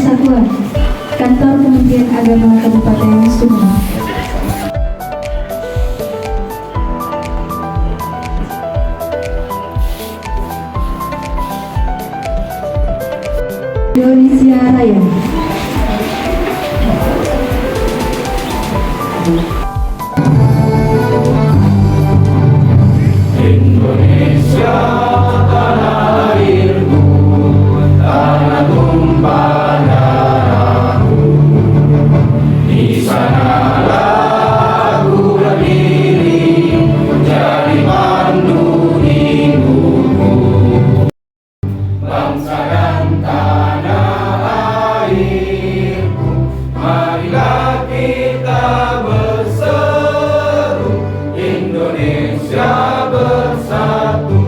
Persatuan, Kantor Kementerian Agama Kabupaten Sumedang. Indonesia Raya. Indonesia tanah airku, tanah tumpah darahku. Di sanalah aku berdiri, jadi pandu hidupku. Bangsa dan tanah airku, marilah kita berseru, Indonesia bersatu.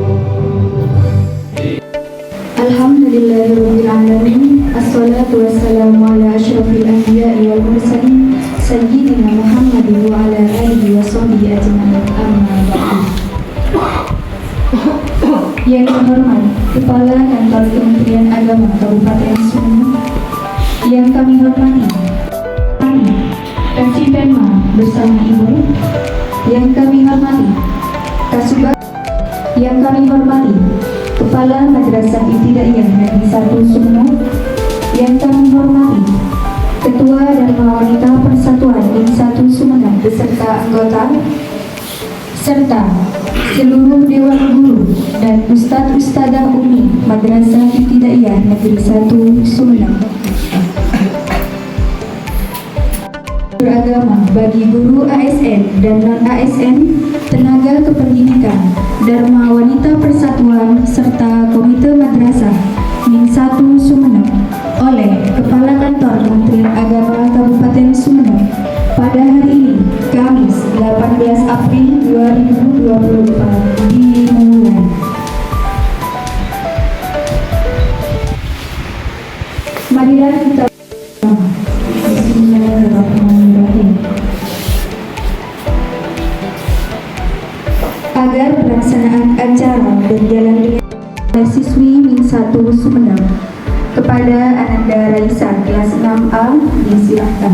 Alhamdulillahirabbil alamin. Assalatu wassalamu ala asyrafil anbiya'i wal mursalin sayyidina Muhammadin wa ala alihi wa sahbihi ajma'in. Amma ba'du. Yang terhormat Kepala Kantor Kementerian Agama Kabupaten Sumedang, yang kami hormati Kansipenma bersama Ibu, yang kami hormati Kasubag, yang kami hormati Kepala Madrasah Ibtidaiyah Negeri 1 Sumedang, yang kami hormati Ketua dan Wanita Persatuan Din 1 Sumedang beserta anggota, serta seluruh Dewan Guru dan Ustadz-Ustadzah Umi Madrasah Ibtidaiyah Negeri 1 Sumedang. Beragama bagi guru ASN dan non-ASN, tenaga kependidikan, Dharma Wanita Persatuan, serta Komite Madrasah Min 1 Sumedang oleh Kepala Kantor Kementerian Agama Kabupaten Sumedang pada hari ini, Kamis 18 April 2024 dimulai. Marilah kita Bismillahirrahmanirrahim. Agar pelaksanaan acara berjalan dengan siswi Min 1 Sumedang, kepada Ananda Raisa kelas 6A disilahkan.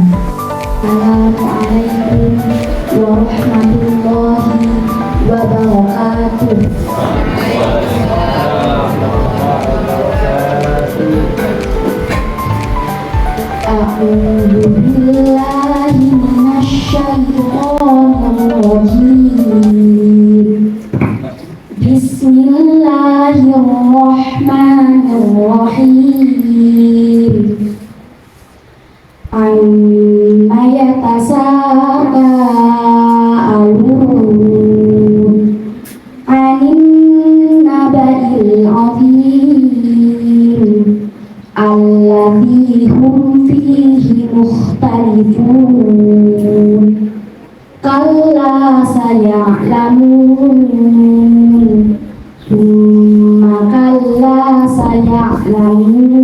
Assalamualaikum warahmatullahi wabarakatuh. A'udzu billahi minasyaitonir rajim. Bismillahirrahmanirrahim. Amma yatasaalun 'anin naba'il 'azim alladzi hum fihi mukhtalifun. Kalla saya'lamun, summa kalla saya'lamun.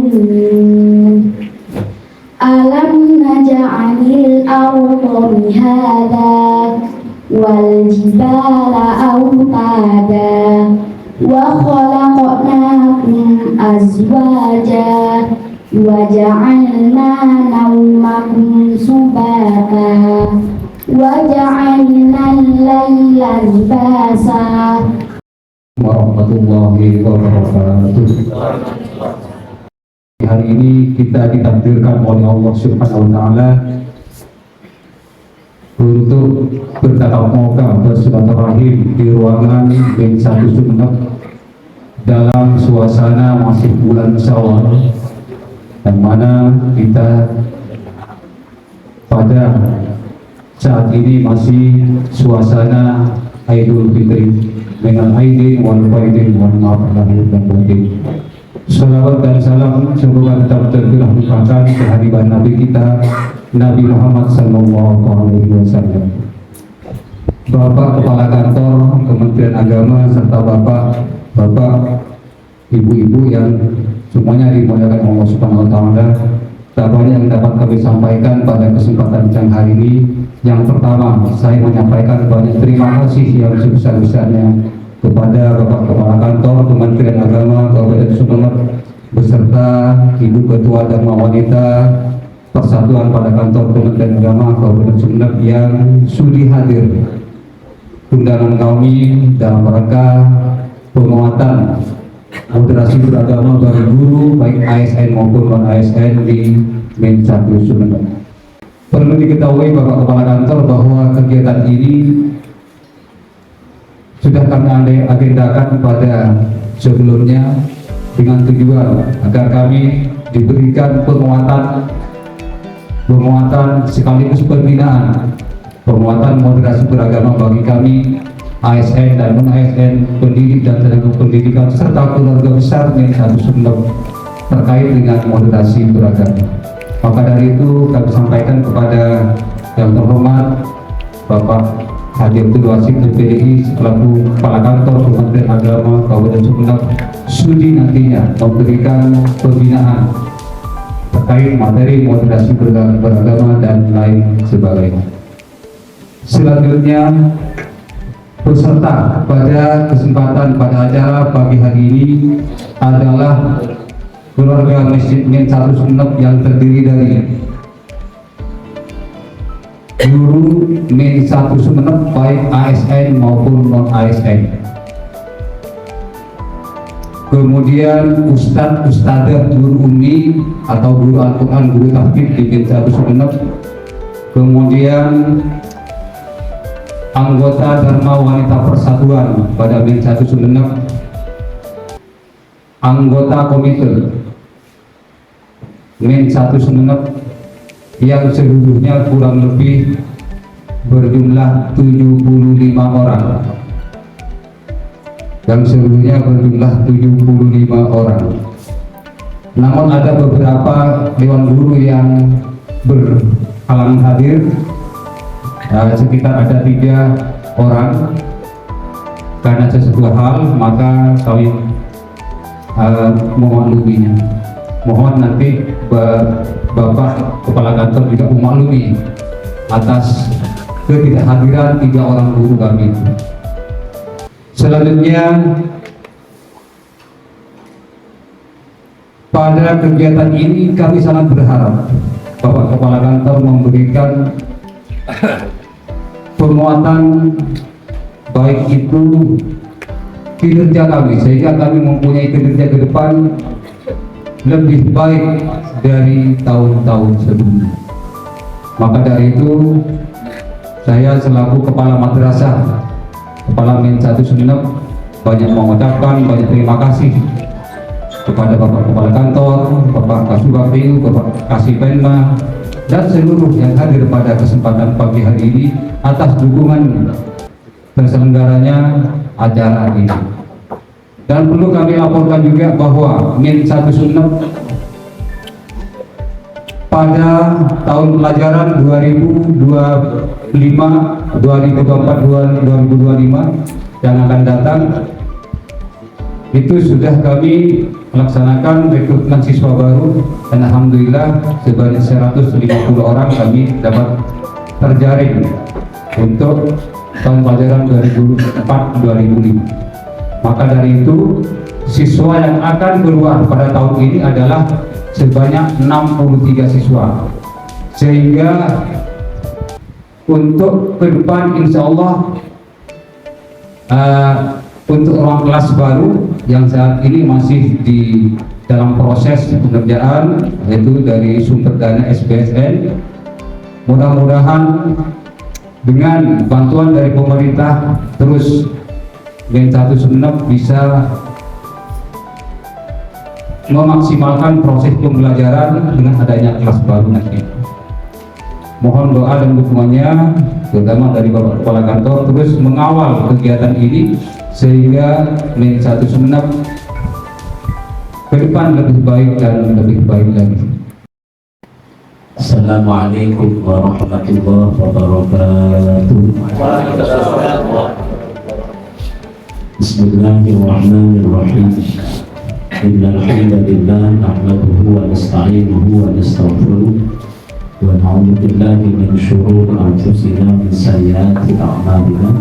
Alam naj'alil arda mihada wal jibala awtada wa khalaqnakum azwaja wa ja'alna nawmakum subata wa ja'alna al-laila libasa. Warahmatullahi wabarakatuh. Hari ini kita ditakdirkan oleh Allah Subhanahu wa Ta'ala untuk bertatap muka, bersilaturahim di ruangan Min 1 Sumedang dalam suasana masih bulan Syawal, yang mana kita pada saat ini masih suasana Idul Fitri dengan aidin wal faidin wal maaf lahir dan batin. Salawat dan salam semoga tetap tercurahkan kehadiran Nabi kita Nabi Muhammad Sallallahu Alaihi Wasallam. Bapak Kepala Kantor Kementerian Agama serta Bapak, Ibu-ibu yang semuanya dimuliakan Allah Subhanahu Wa Taala. Tak banyak yang dapat kami sampaikan pada kesempatan siang hari ini. Yang pertama, saya menyampaikan banyak terima kasih yang sebesar-besarnya kepada Bapak Kepala Kantor Kementerian Agama Kabupaten Sumedang beserta Ibu Ketua Dharma Wanita Persatuan pada Kantor Kementerian Agama Kabupaten Sumeneb yang sudi hadir undangan kami dalam rangka penguatan moderasi beragama bagi guru baik ASN maupun non ASN di Min 1 Sumeneb. Perlu diketahui Bapak Kepala Kantor bahwa kegiatan ini sudah kami agendakan pada sebelumnya dengan tujuan agar kami diberikan penguatan sekaligus pembinaan, penguatan moderasi beragama bagi kami ASN dan non ASN, pendidik dan tenaga pendidikan serta keluarga besar Min 1 Sumeneb terkait dengan moderasi beragama. Maka dari itu kami sampaikan kepada yang terhormat Bapak Haji Abdul Wasid PDI selaku Kepala Kantor Kementerian Agama Kabupaten Sumeneb sudi nantinya memberikan pembinaan terkait materi moderasi beragama dan lain sebagainya. Selanjutnya, peserta pada kesempatan pada acara pagi hari ini adalah keluarga Masjid Min 1 Sumeneb yang terdiri dari guru Min 1 Sumeneb baik ASN maupun non ASN. Kemudian Ustadzah guru ummi atau guru Al-Quran, guru tahfidz di Min 1 Sumeneb. Kemudian anggota Dharma Wanita Persatuan pada Min 1 Sumeneb, anggota komite Min 1 Sumeneb yang seluruhnya kurang lebih berjumlah 75 orang, namun ada beberapa dewan guru yang berhalangan hadir, sekitar ada 3 orang karena sesuatu hal, maka kami memakluminya. Mohon nanti Bapak Kepala Kantor juga memaklumi atas ketidakhadiran 3 orang guru kami. Selanjutnya, pada kegiatan ini kami sangat berharap Bapak Kepala Kantor memberikan penguatan baik itu kinerja kami, sehingga kami mempunyai kinerja ke depan lebih baik dari tahun-tahun sebelumnya. Maka dari itu, saya selaku Kepala Madrasah, Kepala Min 1 Sumeneb, banyak mengucapkan banyak terima kasih kepada Bapak Kepala Kantor, Bapak Kasubagil, Bapak Kasipenma, dan seluruh yang hadir pada kesempatan pagi hari ini atas dukungan terselenggaranya acara ini. Dan perlu kami laporkan juga bahwa Min 1 Sumeneb pada tahun pelajaran 2025 yang akan datang itu sudah kami melaksanakan rekrutmen siswa baru, dan alhamdulillah sebanyak 150 orang kami dapat terjaring untuk tahun pelajaran 2004-2005. Maka dari itu, siswa yang akan keluar pada tahun ini adalah sebanyak 63 siswa. Sehingga untuk ke depan insya Allah untuk ruang kelas baru yang saat ini masih di dalam proses pengerjaan, yaitu dari sumber dana SBSN, mudah-mudahan dengan bantuan dari pemerintah terus Min 1 Sumeneb bisa memaksimalkan proses pembelajaran dengan adanya kelas baru nanti. Mohon doa dan dukungannya, terutama dari Bapak Kepala Kantor, terus mengawal kegiatan ini sehingga Min 1 Sumeneb ke depan lebih baik dan lebih baik lagi. Assalamualaikum warahmatullahi wabarakatuh. Bismillahirrahmanirrahim. Innal hamdalillah nahmaduhu wa nasta'inuhu wa nastaghfiruh wa na'udzu billahi min shururi anfusina min sayyiati a'malina.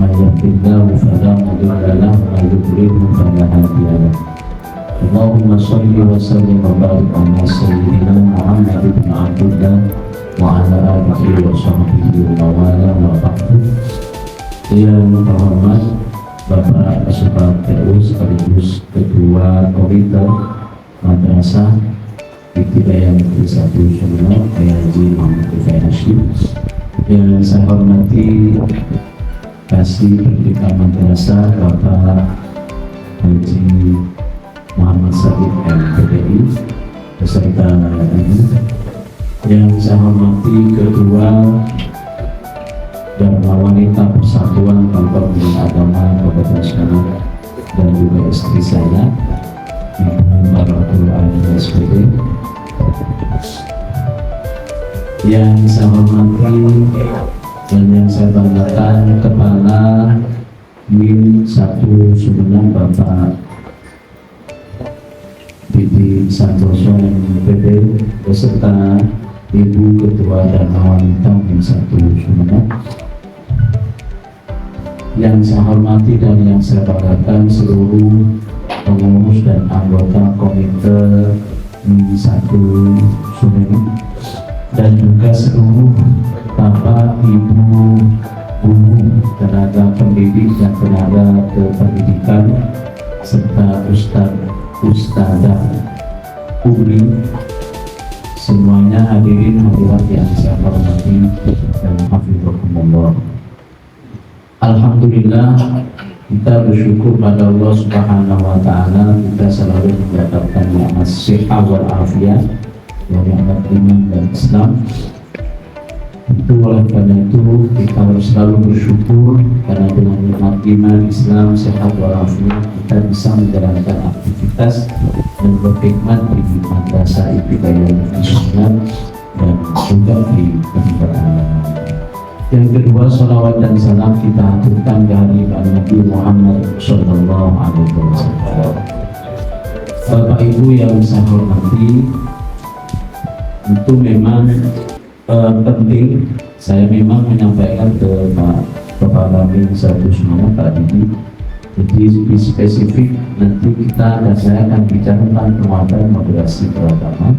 May yahdihillahu fala mudilla lahu wa may yudlil fala hadiya lahu. Allahumma sholli wa sallim wa barik ala sayyidina Muhammad bin Abdullah wa ala alihi wa sahbihi wa wala wa ba'du. Yang terhormat Bapak Kasupat PU sekaligus Ketua Komite Madrasah Ibtidaiyah Negeri 1 Sumeneb Haji Muhammad Rifai Hashim. Yang saya hormati Kasih Pendeta Madrasah Bapak Haji Muhammad Said MPDI beserta yang saya hormati Ketua Dharma Wanita Persatuan Kantor Bidang Agama Kabupaten Sumeneb dan juga istri saya Ibu Baratul Ali SPD. Yang saya hormati dan yang saya banggakan Kepala MIM 1 Sumeneb Bapak Didi Santoso MPD beserta Ibu Ketua Dharma Wanita MIM 1 Sumeneb. Yang saya hormati dan yang saya banggakan seluruh pengurus dan anggota Komite MIM 1 Sumeneb dan juga seluruh Bapak, Ibu, Guru, tenaga pendidik dan tenaga kependidikan serta Ustadzah Uli, semuanya hadirin hadirat yang saya hormati dan hafizahumullah. Alhamdulillah, kita bersyukur pada Allah Subhanahu wa taala, kita selalu mendapatkan nikmat sehat wal afiat dari nikmat iman dan Islam. Itu oleh karena itu kita harus selalu bersyukur karena dengan nikmat iman, Islam, sehat walafiat kita bisa menjalankan aktivitas dan berkhidmat di Madrasah Ibtidaiyah Negeri Sumeneb dan juga di pendidikan. Yang kedua, salawat dan salam kita aturkan kehadiran Nabi Muhammad Sallallahu Alaihi Wasallam. Bapak Ibu yang saya hormati, itu memang penting saya memang menyampaikan ke Pak Kepala MIM 1 Sumeneb Pak Didi. Jadi lebih spesifik nanti kita dan saya akan bicara tentang penguatan moderasi beragama,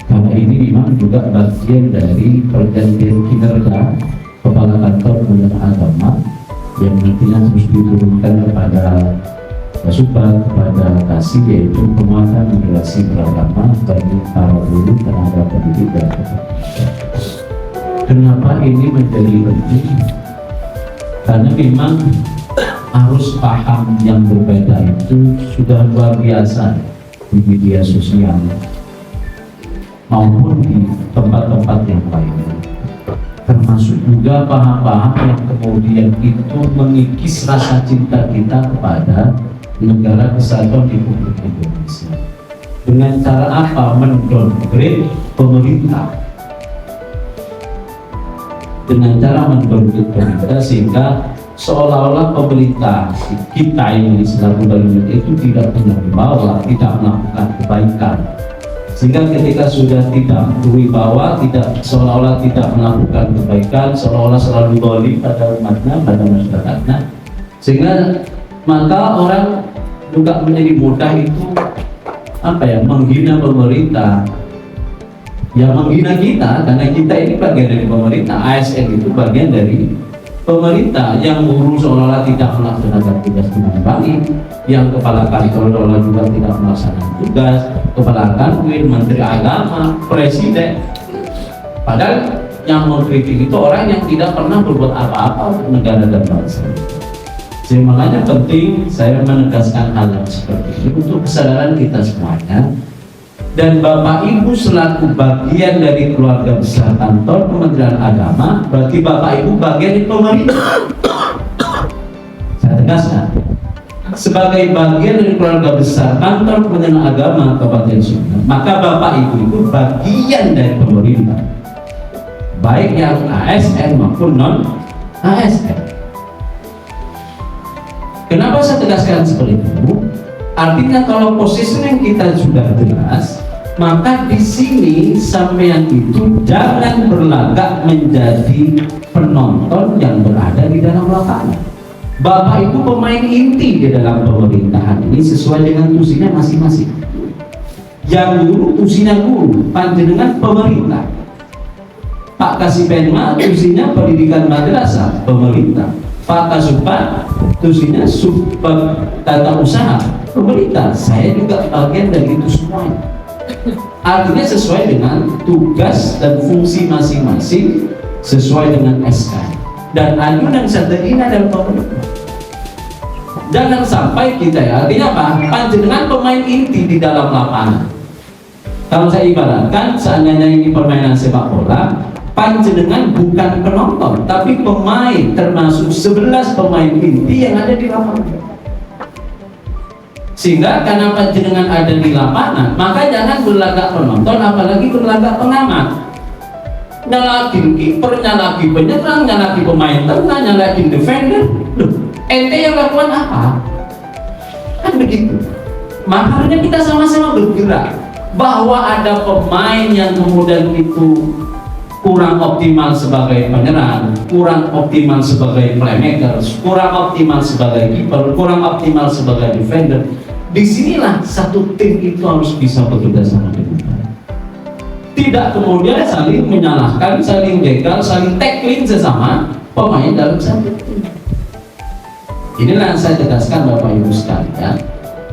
karena ini memang juga bagian dari pergantian kinerja Kepala Kantor Bidang Agama yang nantinya harus diturunkan kepada Kasupat, kepada Kasih, yaitu penguatan moderasi beragama bagi para guru, tenaga pendidik dan kependidikan. Kenapa ini menjadi penting? Karena memang arus paham yang berbeda itu sudah luar biasa di media sosial maupun di tempat-tempat yang lainnya, termasuk juga paham-paham yang kemudian itu mengikis rasa cinta kita kepada negara kesatuan Republik Indonesia. Dengan cara apa? Mendowngrade pemerintah. Dengan cara mendowngrade pemerintah sehingga seolah-olah pemerintah kita ini selaku bagian itu tidak berwibawa, tidak melakukan kebaikan. Sehingga ketika sudah tidak berwibawa, tidak seolah-olah tidak melakukan kebaikan, seolah-olah selalu zalim pada umatnya, pada masyarakatnya, sehingga maka orang juga menjadi mudah itu menghina pemerintah, yang menghina kita karena kita ini bagian dari pemerintah. ASN itu bagian dari pemerintah, yang guru seolah-olah tidak melaksanakan tugas dengan baik, yang kepala kantor seolah juga tidak melaksanakan tugas, kepala kanwil, menteri agama, presiden. Padahal yang mengkritik itu orang yang tidak pernah berbuat apa-apa untuk negara dan bangsa. Jadi makanya penting saya menegaskan hal yang seperti ini untuk kesadaran kita semuanya. Dan Bapak Ibu selaku bagian dari keluarga besar kantor Kementerian Agama, berarti Bapak Ibu bagian dari pemerintah. Saya tegaskan, sebagai bagian dari keluarga besar kantor Kementerian Agama Kabupaten Sumeneb, maka Bapak Ibu itu bagian dari pemerintah, baik yang ASN maupun non ASN. Kenapa saya tegaskan seperti itu? Artinya kalau positioning kita sudah jelas, maka di sini sampean itu jangan berlagak menjadi penonton yang berada di dalam lapangan. Bapak itu pemain inti di dalam pemerintahan ini sesuai dengan tusinya masing-masing. Yang guru tusinya guru, panjenengan pemerintah. Pak Kasipenma tusinya pendidikan madrasah, pemerintah. Pak Kasupan tusinya tata usaha, pemerintah. Saya juga bagian dari itu semuanya. Artinya sesuai dengan tugas dan fungsi masing-masing, sesuai dengan SK. Dan ajudan sederhana dan pemerintah. Jangan sampai kita artinya apa? Panjenengan pemain inti di dalam lapangan. Kalau saya ibaratkan, seandainya ini permainan sepak bola, panjenengan bukan penonton, tapi pemain, termasuk 11 pemain inti yang ada di lapangan. Sehingga karena panjenengan ada di lapangan, maka jangan berlagak penonton, apalagi berlagak pengamat. Nyalakin kiper, nyalakin penyerang, nyalakin pemain tengah, nyalakin defender. Loh, ente yang lakukan apa? Kan begitu. Makanya kita sama-sama bergerak bahwa ada pemain yang kemudian itu kurang optimal sebagai penyerang, kurang optimal sebagai playmaker, kurang optimal sebagai kiper, kurang optimal sebagai defender. Disinilah satu tim itu harus bisa bekerja sama dengan baik. Tidak kemudian saling menyalahkan, saling begal, saling tackling sesama pemain dalam satu tim. Inilah yang saya tegaskan Bapak Ibu sekalian.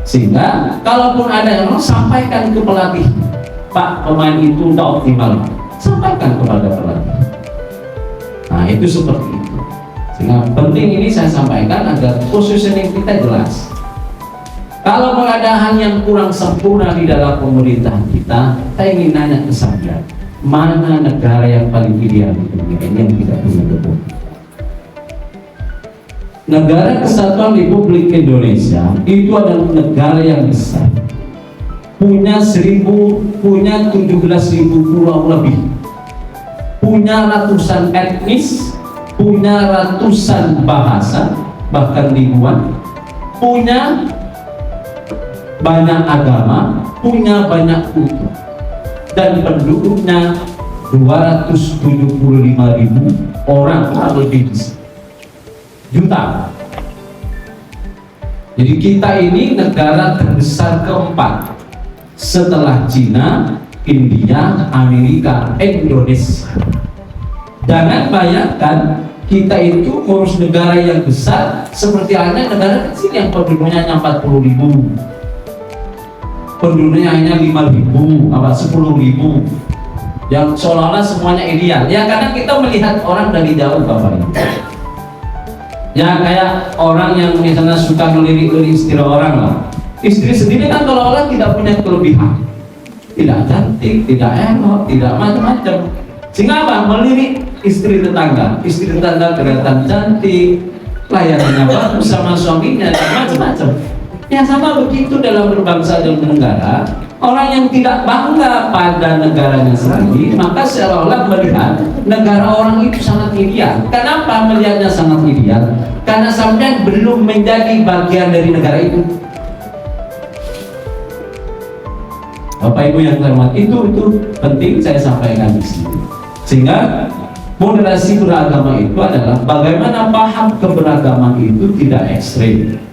Sehingga kalaupun ada yang sampaikan ke pelatih, Pak, pemain itu tidak optimal, sampaikan kepada pelatih. Nah itu seperti itu. Sehingga penting ini saya sampaikan agar positioning kita jelas. Kalau ada hal yang kurang sempurna di dalam pemerintahan kita, saya ingin nanya ke saya, mana negara yang paling ideal di dunia ini yang tidak punya debu? Negara Kesatuan Republik Indonesia itu adalah negara yang besar, punya 17.000 pulau lebih, punya ratusan etnis, punya ratusan bahasa, bahkan ribuan, punya banyak agama, punya banyak kultur, dan penduduknya 275.000 orang lebih juta. Jadi kita ini negara terbesar keempat setelah Cina, India, Amerika, Indonesia. Jangan bayangkan kita itu ngurus negara yang besar seperti halnya negara kecil yang penduduknya hanya 40.000, penduduknya hanya 5.000, 10.000, yang seolah-olah semuanya ideal. Ya karena kita melihat orang dari jauh, Bapak Ibu. Ya kayak orang yang misalnya suka melirik-lirik istri orang lah. Istri sendiri kan kalau orang tidak punya kelebihan, tidak cantik, tidak elok, tidak macam-macam. Sehingga apa? Melirik istri tetangga kelihatan cantik, layanannya bagus sama suaminya, dan macam-macam. Ya sama begitu dalam berbangsa dan bernegara. Orang yang tidak bangga pada negaranya sendiri, maka seolah-olah melihat negara orang itu sangat ideal. Kenapa melihatnya sangat ideal? Karena sampai belum menjadi bagian dari negara itu. Bapak Ibu yang terhormat, itu penting saya sampaikan di sini. Sehingga moderasi beragama itu adalah bagaimana paham keberagaman itu tidak ekstrem.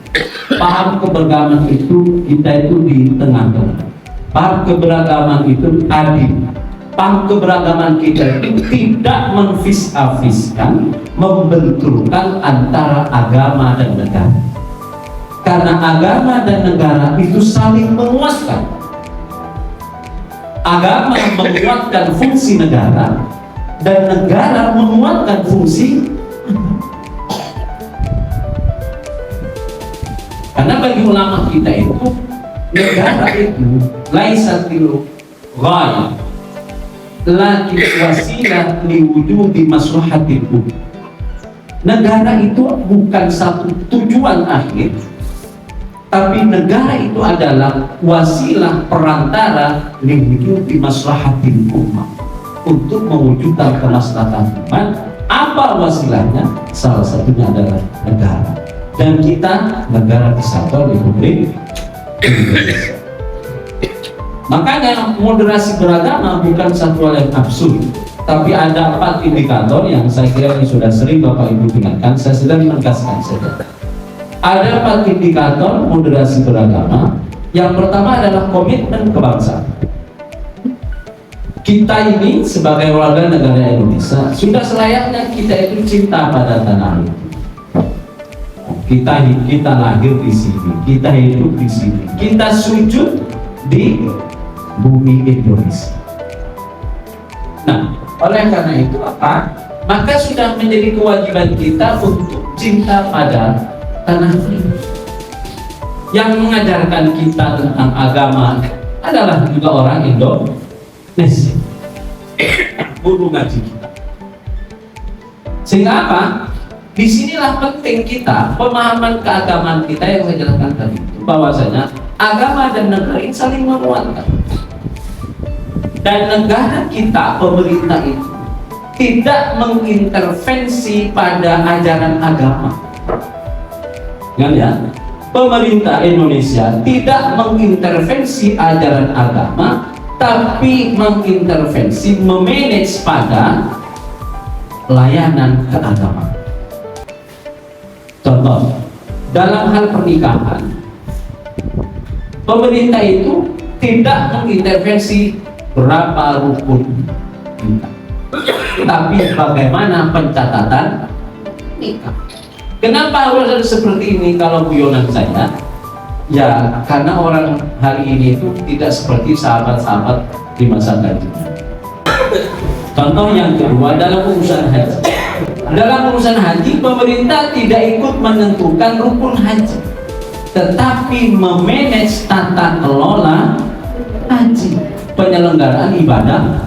Paham keberagaman itu kita itu di tengah-tengah. Paham keberagaman itu adil. Paham keberagaman kita itu tidak menfis-afiskan, membenturkan antara agama dan negara. Karena agama dan negara itu saling menguatkan. Agama menguatkan fungsi negara dan negara menguatkan fungsi. Karena bagi ulama kita itu negara itu laisatil ghaya lakin wasilah liwujudi maslahatil umum. Negara itu bukan satu tujuan akhir, tapi negara itu adalah wasilah perantara liwujudi maslahatil ummah, untuk mewujudkan kemaslahatan umat. Apa wasilahnya? Salah satunya adalah negara. Dan kita negara Kesatuan Republik Indonesia. Makanya moderasi beragama bukan satu hal yang absurd, tapi ada 4 indikator yang saya kira ini sudah sering Bapak Ibu ingatkan. Saya sedang menegaskan saja. Ada 4 indikator moderasi beragama. Yang pertama adalah komitmen kebangsaan. Kita ini sebagai warga negara Indonesia sudah selayaknya kita itu cinta pada tanah air. Kita lahir di sini, kita hidup di sini, kita sujud di bumi Indonesia. Nah, oleh karena itu apa? Maka sudah menjadi kewajiban kita untuk cinta pada tanah air. Yang mengajarkan kita tentang agama adalah juga orang Indonesia. Guru ngaji kita. Sehingga apa? Disinilah penting kita pemahaman keagamaan kita yang saya jelaskan tadi, bahwasanya agama dan negara ini saling menguatkan. Dan negara kita, pemerintah itu tidak mengintervensi pada ajaran agama. Ingat ya, pemerintah Indonesia tidak mengintervensi ajaran agama, tapi mengintervensi, memanage pada layanan keagamaan. Contoh, dalam hal pernikahan, pemerintah itu tidak mengintervensi berapa rukun nikah, tapi bagaimana pencatatan nikah. Kenapa harus ada seperti ini kalau guyonan saya? Ya, karena orang hari ini itu tidak seperti sahabat-sahabat di masa kajian. Contoh yang kedua, dalam urusan haji. Dalam urusan haji, pemerintah tidak ikut menentukan rukun haji, tetapi memanage tata kelola haji, penyelenggaraan ibadah.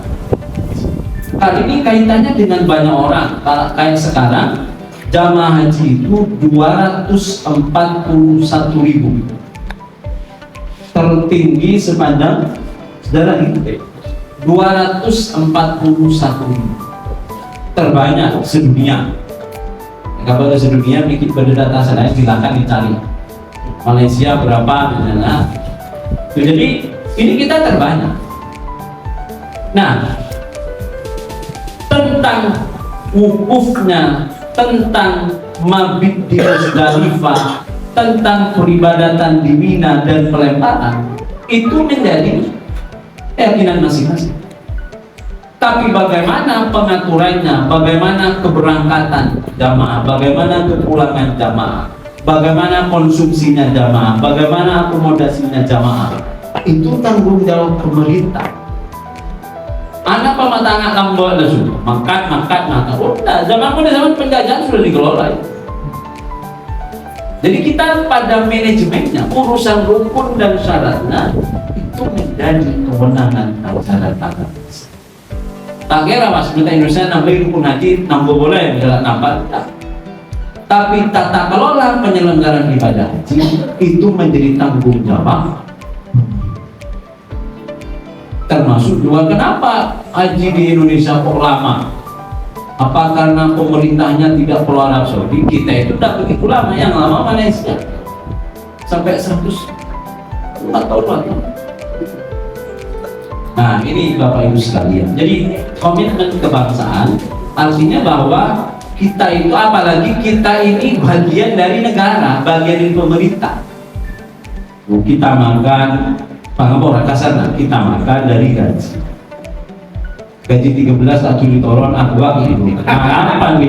Kali ini kaitannya dengan banyak orang. Kayak sekarang, jamaah haji itu 241.000, tertinggi sepanjang sejarah hidup. 241.000, terbanyak sedunia. Kalau sedunia bikin pada data saya, silakan dicari. Malaysia berapa? Nah, jadi ini kita terbanyak. Nah, tentang wukufnya, tentang mabit di Musdalifah, tentang peribadatan di Mina dan pelemparan, itu menjadi keyakinan masing-masing. Tapi bagaimana pengaturannya, bagaimana keberangkatan jamaah, bagaimana kepulangan jamaah, bagaimana konsumsinya jamaah, bagaimana akomodasinya jamaah, itu tanggung jawab pemerintah. Anak pematangan lambol dah sudah makan. Udah, zaman penjajahan sudah dikelola. Jadi kita pada manajemennya, urusan rukun dan syaratnya itu menjadi kewenangan acara tanah. Tak kira mas, kita Indonesia nambah rukun haji, nambah boleh, bisa nambah. Tapi tata kelola penyelenggaraan ibadah haji itu menjadi tanggung jawab. Termasuk juga kenapa haji di Indonesia kok lama? Apa karena pemerintahnya tidak perlu Arab Saudi? Kita itu tak begitu lama, yang lama Malaysia sampai 104 tahun. Nah ini Bapak Ibu sekalian, jadi komitmen kebangsaan artinya bahwa kita itu, apalagi kita ini bagian dari negara, bagian dari pemerintah. Kita makan, pangapora kasarnya, kita makan dari gaji 13 atau ditoron agwa gitu. Apa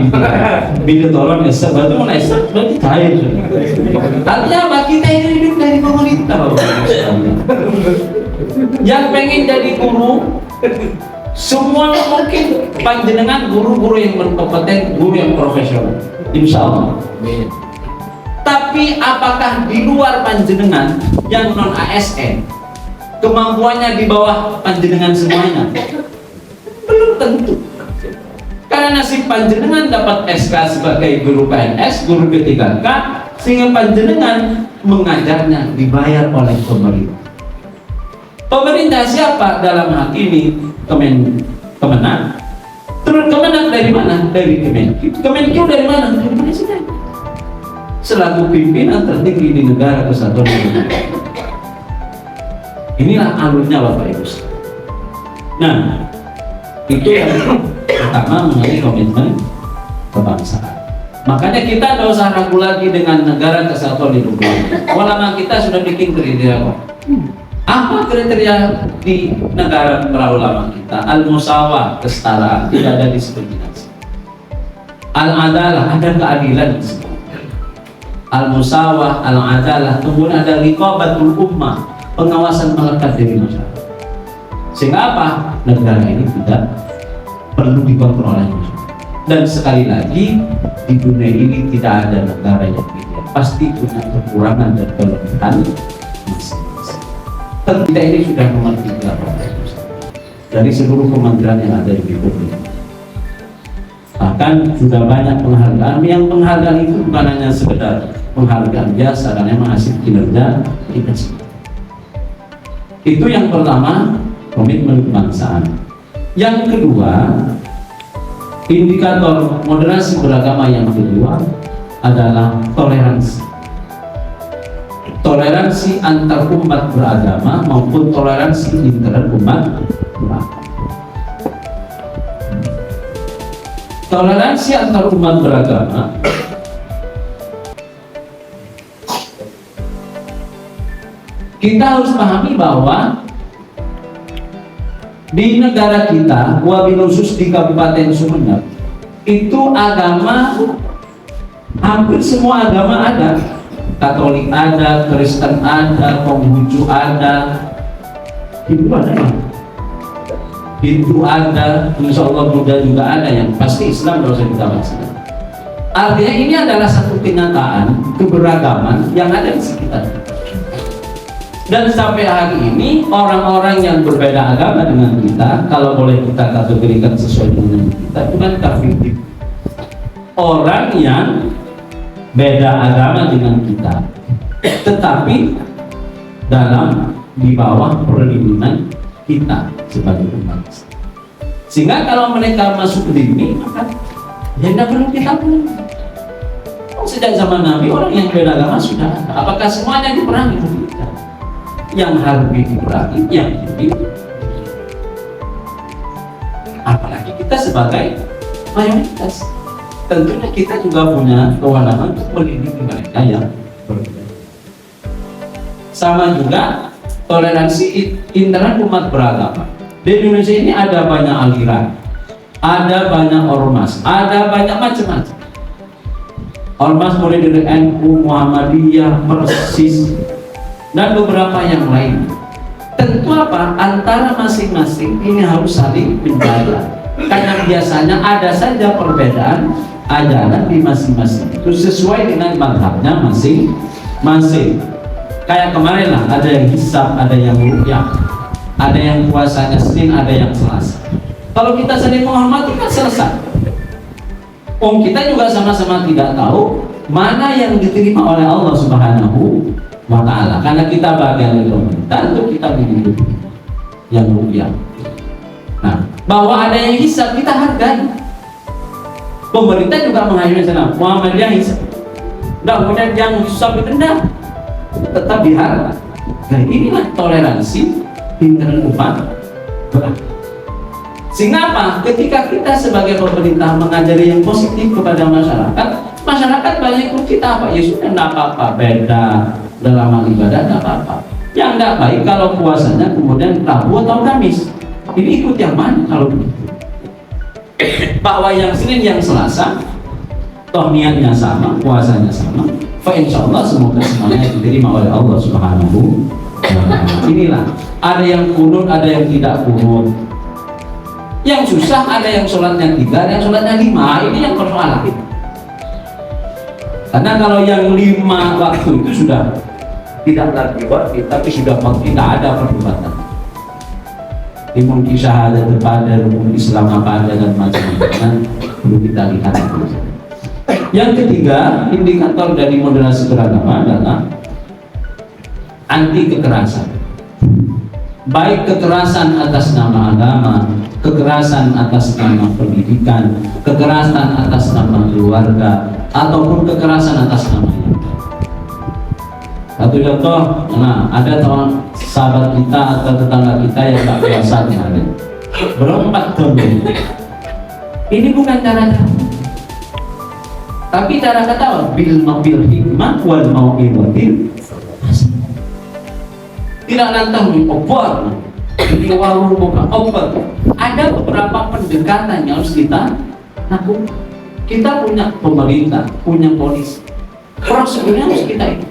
bila toron esek, berarti mau esek berarti cair. Artinya apa? Kita ini hidup dari pemerintah. Yang pengen jadi guru, semua mungkin panjenengan guru-guru yang berkompeten, guru yang profesional, insya Allah. Tapi apakah di luar panjenengan yang non ASN kemampuannya di bawah panjenengan semuanya? Belum tentu. Karena nasib panjenengan dapat SK sebagai guru PNS, guru P3K, sehingga panjenengan mengajarnya dibayar oleh pemerintah. Pemerintah siapa dalam hal ini? Kemenang. Terus Kemenang dari mana? Dari Kemenkyu. Kemenkyu dari mana? Dari Presiden. Selaku pimpinan tertinggi di negara kesatuan Republik. Inilah alurnya Bapak Ibu. Nah, itu yang pertama mengenai komitmen kebangsaan. Makanya kita tidak usah ragu lagi dengan negara kesatuan Republik. Ulama kita sudah bikin kriteria kok. Apa kriteria di negara para ulama kita? Al-musawah, kesetaraan, tidak ada diskriminasi. Al-adalah, ada keadilan di situ. Al-musawah, al-adalah, kemudian ada riqabatul ummah, pengawasan melekat dari masyarakat. Sehingga apa? Negara ini tidak perlu dikontrol oleh masyarakat. Dan sekali lagi, di dunia ini tidak ada negara yang ideal. Pasti punya kekurangan dan kelebihan masing-masing. Kita ini sudah nomor 3 dari seluruh kementerian yang ada di Republik. Bahkan sudah banyak penghargaan. Yang penghargaan itu bukan hanya sekedar penghargaan biasa, karena memang hasil kinerja kita semua. Itu yang pertama, komitmen kebangsaan. Yang kedua, indikator moderasi beragama yang kedua adalah toleransi. Toleransi antar umat beragama maupun toleransi internal umat beragama. Toleransi antar umat beragama kita harus pahami bahwa di negara kita, wabil khusus di Kabupaten Sumeneb, itu agama, hampir semua agama ada. Katolik ada, Kristen ada, Konghucu ada, Hindu ada ya? Hindu ada, Insya Allah Buddha juga ada, yang pasti Islam kalau saya kita bahas. Artinya ini adalah satu kenyataan keberagaman yang ada di sekitar kita. Dan sampai hari ini orang-orang yang berbeda agama dengan kita, kalau boleh kita kategorikan sesuai dengan kita, bukan kafir. Orang yang beda agama dengan kita, tetapi di bawah perlindungan kita sebagai umat. Sehingga kalau mereka masuk ke dini, maka ya tidak perlu kita pun. Sejak zaman Nabi orang yang beda agama sudah ada. Apakah semuanya diperangi? Tidak. Yang harus diperangi, yang ini. Apalagi kita sebagai mayoritas. Tentunya kita juga punya kewenangan untuk melindungi mereka yang berbeda. Sama juga toleransi internal umat beragama. Di Indonesia ini ada banyak aliran, ada banyak ormas, ada banyak macam-macam. Ormas mulai dari NU, Muhammadiyah, Persis, dan beberapa yang lain. Tentu apa? Antara masing-masing ini harus saling menjaga. Karena biasanya ada saja perbedaan ajaran di masing-masing itu sesuai dengan mazhabnya masing-masing. Kayak kemarin lah, ada yang hisab, ada yang ruqyah, ada yang puasanya Senin, ada yang Selasa. Kalau kita saling menghormati kan selesai. Kita juga sama-sama tidak tahu mana yang diterima oleh Allah Subhanahu wa Ta'ala. Karena kita bagian dari pemerintah, untuk kita mengikuti yang ruqyah. Nah, bahwa ada yang hisab kita hargai. Pemerintah juga mengayomi sana, Muhammadiyah hisab. Enggak, kemudian yang hisab itu enggak, tetap dihargai. Nah, inilah toleransi internal umat beragama. Sehingga apa? Ketika kita sebagai pemerintah mengajari yang positif kepada masyarakat, masyarakat banyak ikut kita apa? Ya sudah, enggak apa-apa, beda dalam hal ibadah enggak apa-apa. Yang enggak baik kalau puasanya kemudian Rabu atau Kamis. Ini ikut yang mana kalau begitu? Bahwa yang Senin, yang Selasa, toh niatnya sama, puasanya sama, insya Allah semoga semuanya diterima oleh Allah Subhanahu wa Ta'ala. Inilah, ada yang kunut, ada yang tidak kunut. Yang susah ada yang sholatnya 3, ada yang sholatnya 5. Ini yang persoalan. Karena kalau yang 5 waktu itu sudah tidak lagi wajib, tapi sudah tidak ada perdebatan. Ilmu syahadat kepada rukun Islam apa ada dan macam-macam perlu kita lihat. Yang ketiga, indikator dari moderasi beragama adalah anti kekerasan. Baik kekerasan atas nama agama, kekerasan atas nama pendidikan, kekerasan atas nama keluarga, ataupun kekerasan atas nama yang lain. Satu contoh, nah ada teman sahabat kita atau tetangga kita yang tak puasa kemarin, berempat dompet. Ini bukan cara Tapi cara kata bil hikmah wal mau'izatil hasanah. Tidak nantang obor di warung buka obor. Ada beberapa pendekatan yang harus kita lakukan. Kita punya pemerintah, punya polisi. Prosedurnya harus kita ikut.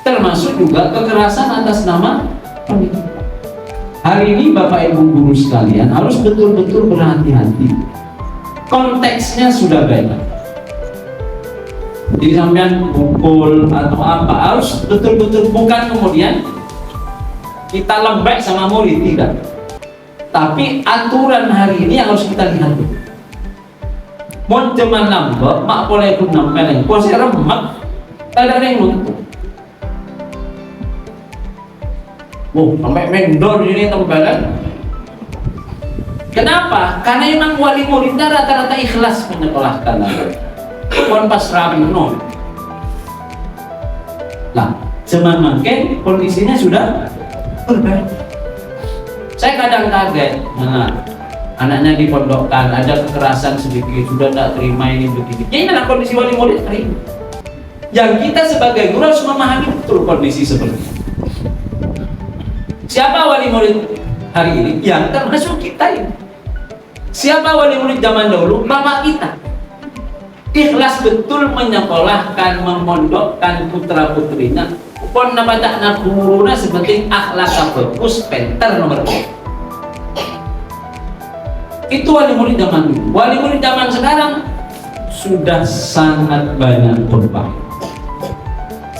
Termasuk juga kekerasan atas nama pendidikan. Hari ini Bapak Ibu guru sekalian harus betul-betul berhati-hati. Konteksnya sudah beda. Jadi sampean pukul atau apa harus betul-betul, bukan kemudian kita lembek sama murid, tidak. Tapi aturan hari ini yang harus kita lihat dulu. Mau cuman lambek, mak boleh pun nampeleng, posisi remak, tak ada yang nuntuk. Sampai mendor ini tempeleng. Kenapa? Karena memang wali muridnya rata-rata ikhlas menyekolahkan anak. Kon pas rapi no. Lah, semakin kondisinya sudah berbeda. Saya kadang kaget, anaknya dipondokkan, ada kekerasan sedikit, sudah tak terima ini begini. Ini adalah kondisi wali murid hari ini. Yang kita sebagai guru harus memahami betul kondisi seperti ini. Siapa wali murid hari ini? Yang termasuk kita ini. Siapa wali murid zaman dahulu? Bapak kita. Ikhlas betul menyekolahkan, memondokkan putra-putrinya. Pon nabatakna guruna seperti akhlak bagus, penter nomor 1. Itu wali murid zaman dulu. Wali murid zaman sekarang sudah sangat banyak berubah.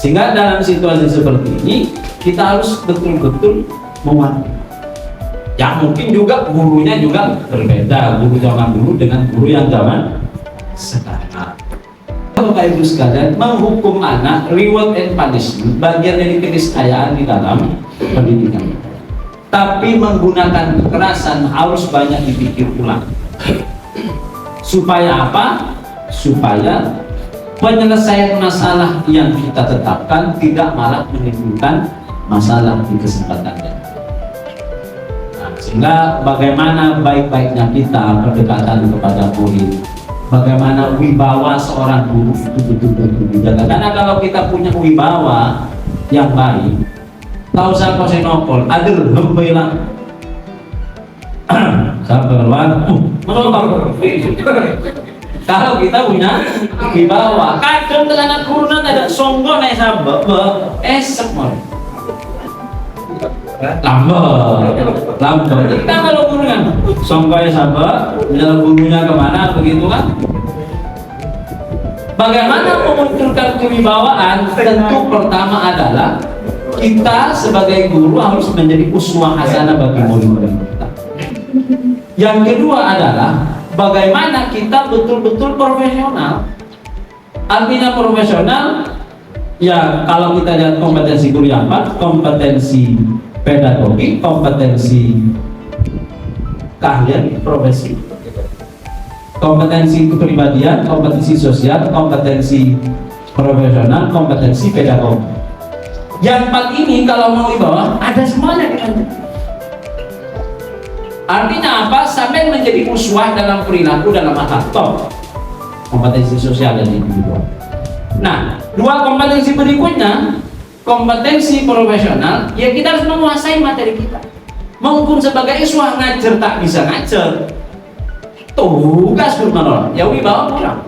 Sehingga dalam situasi seperti ini kita harus betul-betul mewakili. Ya mungkin juga gurunya juga berbeda, guru zaman dulu dengan guru yang zaman sekarang. Bapak Ibu sekalian, menghukum anak, reward and punishment bagian dari keniscayaan di dalam pendidikan. Tapi menggunakan kekerasan harus banyak dipikir ulang. Supaya apa? Supaya penyelesaian masalah yang kita tetapkan tidak malah menimbulkan masalah di kesempatan yang sehingga bagaimana baik-baiknya kita pendekatan kepada murid, bagaimana wibawa seorang guru itu betul-betul dijaga. Karena kalau kita punya wibawa yang baik, tahu saya kosenopol, ada hembelang sabarwan menonton. Kalau kita punya wibawa, kadang anak guru nanti ada songgo naik sabar, semua lambat. Kita kalau guru kan songkoi sabar, jalan gurunya kemana begitu kan? Bagaimana memunculkan kewibawaan? Tentu pertama adalah kita sebagai guru harus menjadi uswah hasanah bagi murid-murid kita. Yang kedua adalah bagaimana kita betul-betul profesional. Artinya profesional, ya kalau kita lihat kompetensi guru yang apa? Kompetensi pedagogi, kompetensi keahlian profesi, kompetensi kepribadian, kompetensi sosial, kompetensi profesional, kompetensi pedagogi. Yang 4 ini kalau mau di bawah ada semuanya di sana. Artinya apa? Sampai menjadi uswah dalam perilaku dalam akhlak, kompetensi sosial dan individual. Nah, 2 kompetensi berikutnya, kompetensi profesional, ya kita harus menguasai materi kita. Menghukum sebagai iswah, ngajar tak bisa ngajar, tugas guru ya wibawa kurang.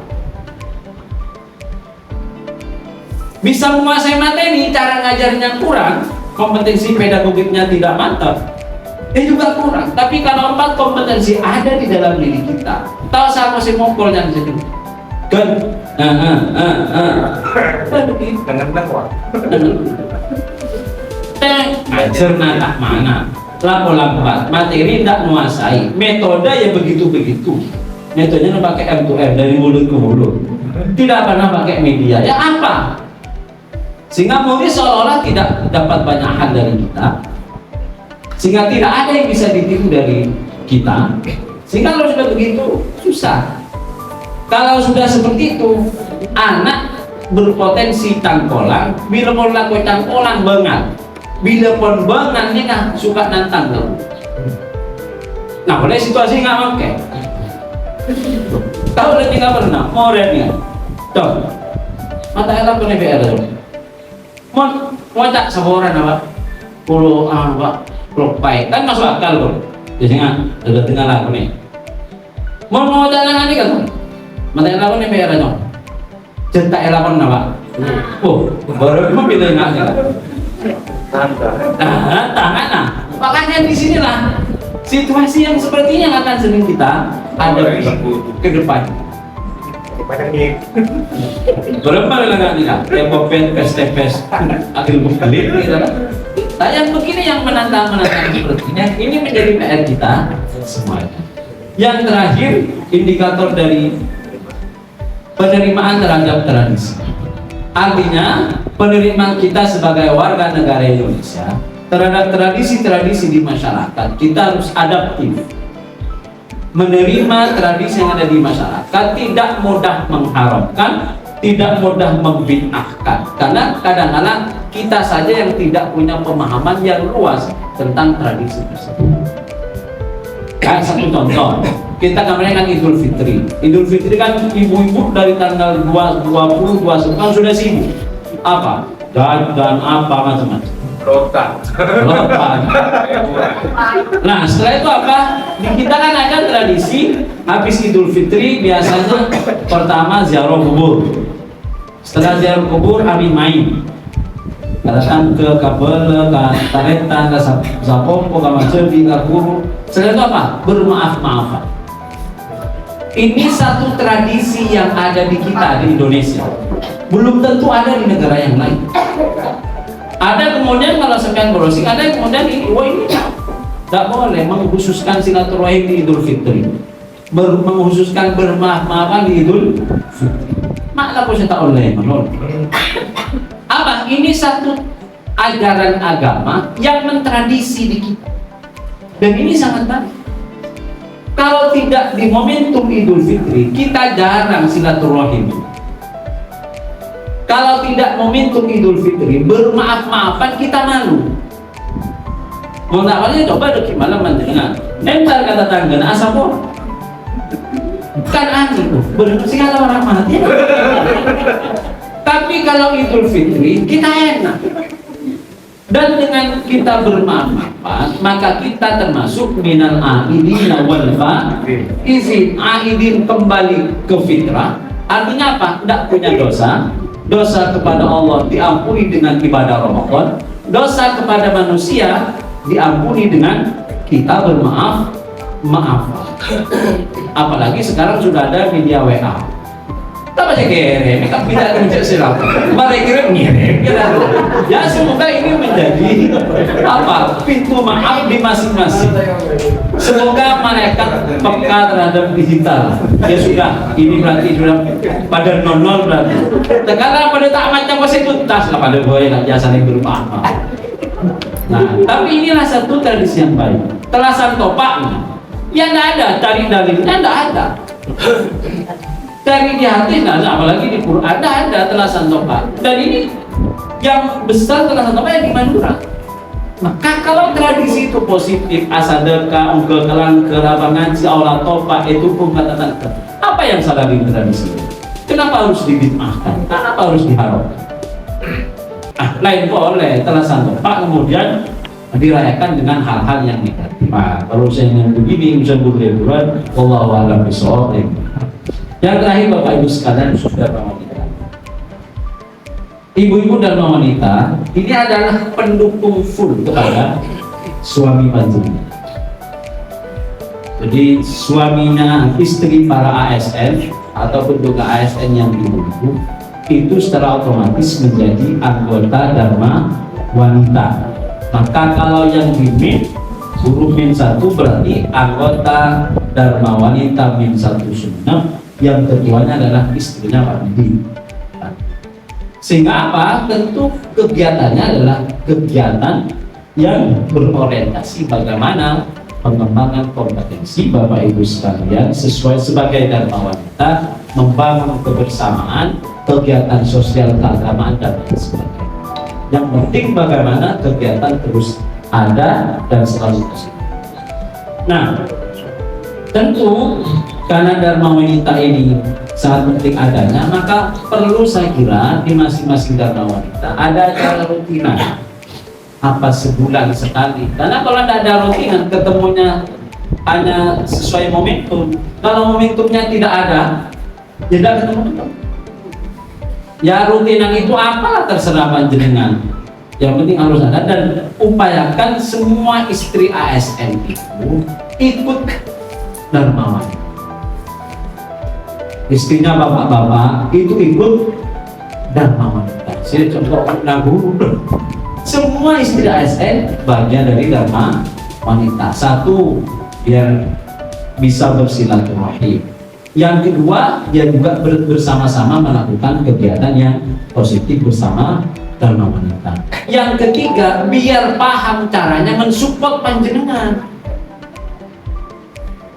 Bisa menguasai materi, cara ngajarnya kurang, kompetensi pedagogiknya tidak mantap, juga kurang. Tapi kalau 4 kompetensi ada di dalam diri kita, tahu siapa sih mokol yang jadi kan? Dengan dakwah. Ngajar tak mana, lapo-lampat, materi tidak menguasai, metode ya begitu-begitu. Metodenya pakai M2M dari mulut ke mulut, tidak pernah pakai media. Ya apa? Sehingga murid seolah-olah tidak dapat banyak hal dari kita, sehingga tidak ada yang bisa ditiru dari kita. Sehingga kalau sudah begitu susah. Kalau sudah seperti itu, anak berpotensi tangkolang, bila pun laku tangkolang banget, bila pun banget ini kan suka nantang tuh. Nah, boleh situasi nggak oke. Tahu lagi nggak pernah? Mau lihat Dong, mata elang kena BR dong. Mau tak saboran apa? Pulau apa? Pulau Pai kan masuk akal loh. Biasanya ada tinggal aku nih. Mau jalan ini kan? Mata elang kena BR dong. Cerita elang apa? Oh, baru mau pilih nggak sih? Tangan. Makanya di sinilah situasi yang sepertinya akan sering kita hadapi ke depan. Berapa lagi nih? Tepopet, pes, akhir bukelit, gitu kan? Nah, yang begini yang menantang sepertinya ini menjadi PR kita semuanya. Yang terakhir, indikator dari penerimaan terhadap tradisi. Artinya, penerimaan kita sebagai warga negara Indonesia terhadap tradisi-tradisi di masyarakat, kita harus adaptif. Menerima tradisi yang ada di masyarakat, tidak mudah mengharamkan, tidak mudah membid'ahkan. Karena kadang-kadang kita saja yang tidak punya pemahaman yang luas tentang tradisi tersebut. Kayak satu contoh, kita kemarin kan Idul Fitri. Idul Fitri kan ibu-ibu dari tanggal 20, 21 kan sudah sibuk. Apa? Dan apa macam-macam. Lotan. Nah, setelah itu apa? Di kita kan ada tradisi habis Idul Fitri biasanya pertama ziarah kubur. Setelah ziarah kubur kami main. Datang ke Kabel, ke Taretan, ke Sapompo, ke Macerdi, ke Guru. Setelah itu apa? Bermaaf-maafan. Ini satu tradisi yang ada di kita di Indonesia. Belum tentu ada di negara yang lain. Ada kemudian kalau sekian browsing, ada yang kemudian ini, wah ini tidak boleh mengkhususkan silaturahim di Idul Fitri, mengkhususkan bermaaf-maafan di Idul Fitri. Makna pun saya tak boleh menolak. Apa? Ini satu ajaran agama yang mentradisi di kita, dan ini sangat baik. Kalau tidak di momentum Idul Fitri, kita jarang silaturahim. Kalau tidak momentum Idul Fitri, bermaaf-maafan kita malu. Mau awalnya coba dek malam mendengar. Entar kata tangga, asal kok. Kan aneh tuh, benar sih kalau orang mati. Tapi kalau Idul Fitri, kita enak. Dan dengan kita bermaaf-maafan, maka kita termasuk minal aidin wal faizin. Aidin kembali ke fitrah. Artinya apa? Tidak punya dosa. Dosa kepada Allah diampuni dengan ibadah Ramadan. Dosa kepada manusia diampuni dengan kita bermaaf. Apalagi sekarang sudah ada media WA. Tak baca kirim, mereka tidak mencet silam. Mari kirim. Ya semoga ini menjadi apa? Pintu maaf di masing-masing. Semoga mereka peka terhadap digital. Ya sudah, ini berarti sudah pada nol berarti. Sekarang pada tak macam masih tuntas lah pada boleh nak biasa nih berupa apa. Nah, tapi inilah satu tradisi yang baik. Telasan topaknya, ya tidak ada, cari dalilnya tidak ada. Dari di hati tidak ada, apalagi di Quran ada telasan topak. Dan ini yang besar telasan topak yang di Madura. Maka kalau tradisi itu positif, asadeka, ungkel kelang, keraba ngaji, aula topak itu pun kata-kata. Apa yang salah di tradisi ini? Kenapa harus dibid'ahkan? Kenapa harus diharamkan? Lain boleh telasan topak kemudian dirayakan dengan hal-hal yang negatif. Nah, kalau saya yang begini, misalnya liburan, wallahu a'lam bishawab. Yang terakhir Bapak Ibu sekalian, saudara wanita, ibu-ibu dan wanita, ini adalah pendukung full kepada suami mantunya. Jadi suaminya istri para ASN ataupun juga ASN yang ibu-ibu itu secara otomatis menjadi anggota Dharma Wanita. Maka kalau yang di huruf min 1 berarti anggota Dharma Wanita min 1 sunnah, yang keduanya adalah istrinya Pak Didi. Sehingga apa? Tentu kegiatannya adalah kegiatan yang berorientasi bagaimana pengembangan kompetensi Bapak Ibu sekalian sesuai sebagai Dharma Wanita, membangun kebersamaan, kegiatan sosial keagamaan dan lain sebagainya. Yang penting bagaimana kegiatan terus ada dan selalu positif. Nah, tentu karena dharma wanita ini sangat penting adanya, maka perlu saya kira di masing-masing dharma wanita ada acara rutinan apa sebulan sekali. Karena kalau tidak ada rutinan, ketemunya hanya sesuai momentum. Kalau momentumnya tidak ada, ya tidak ketemu. Ya rutinan itu apalah terserah panjenengan. Yang penting harus ada, dan upayakan semua istri ASN itu ikut dharma wanita. Istrinya bapak-bapak itu ikut dharma wanita. Saya contoh lagu. Semua istri ASN bagian dari dharma wanita. Satu, biar bisa bersilaturahim. Yang kedua, dia juga bersama-sama melakukan kegiatan yang positif bersama dharma wanita. Yang ketiga, biar paham caranya mensupport panjenengan.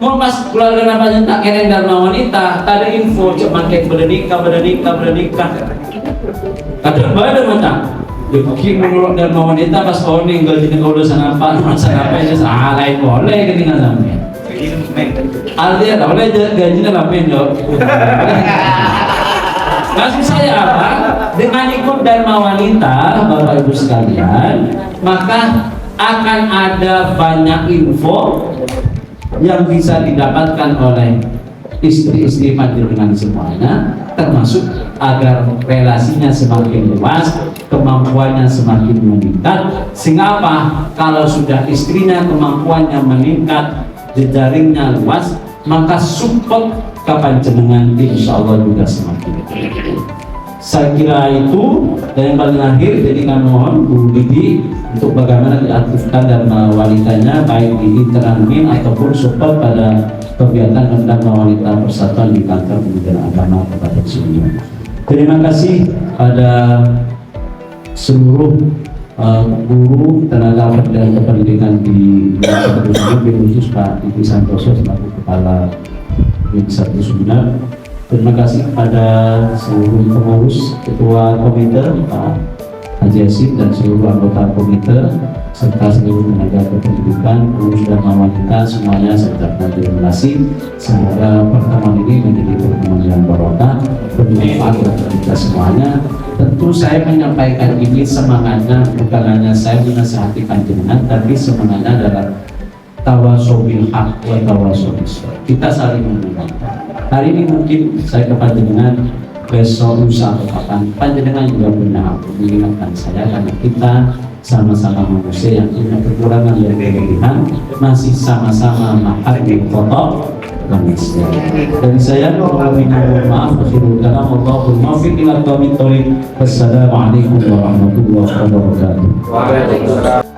Mau pas keluarga namanya tak keren dharma wanita, tak ada info cuma kayak bernikah. Kadang ada macam. Mungkin menurut dharma wanita pas kau ninggal jadi kau udah sanapa itu lain boleh ketinggalan sampai. Artinya tak boleh gajinya lapen dok. Maksud saya apa? Dengan ikut dharma wanita, bapak ibu sekalian, maka akan ada banyak info yang bisa didapatkan oleh istri-istri panjenengan semuanya, termasuk agar relasinya semakin luas, kemampuannya semakin meningkat. Sehingga apa? Kalau sudah istrinya kemampuannya meningkat, jejaringnya luas, maka support ke panjenengan insya Allah juga semakin baik. Saya kira itu. Dan yang paling akhir, jadi kami mohon Bu Didi untuk bagaimana diaktifkan dharma wanitanya baik di interadmin ataupun support pada kegiatan dharma wanita persatuan di kantor Kementerian Agama kepada semuanya. Terima kasih pada seluruh guru tenaga dan kependidikan di khusus Pak Didi Santoso selaku Kepala Divisi Seminar. Terima kasih kepada seluruh pengurus, ketua komite Pak Haji Asyik dan seluruh anggota komite serta seluruh tenaga kependidikan, pengurus dharma wanita semuanya serta terima kasih. Semoga pertemuan ini menjadi pertemuan yang barokah, bermanfaat bagi kita semuanya. Tentu saya menyampaikan ini semangatnya bukan hanya saya menasihati panjenengan, tapi semangatnya adalah tawasau bil haq wa tawasau bis sabr. Kita saling mengingatkan. Hari ini mungkin saya ke panjenengan, besok lusa atau kapan panjenengan juga benar mengingatkan saya, karena kita sama-sama manusia yang punya kekurangan dan kelebihan, masih sama-sama menghargai kotor manusia. Dan saya mohon maaf, akhirul kalam, Allahul muwaffiq ila aqwamit thoriq. Wassalamualaikum warahmatullahi wabarakatuh. Waalaikumsalam.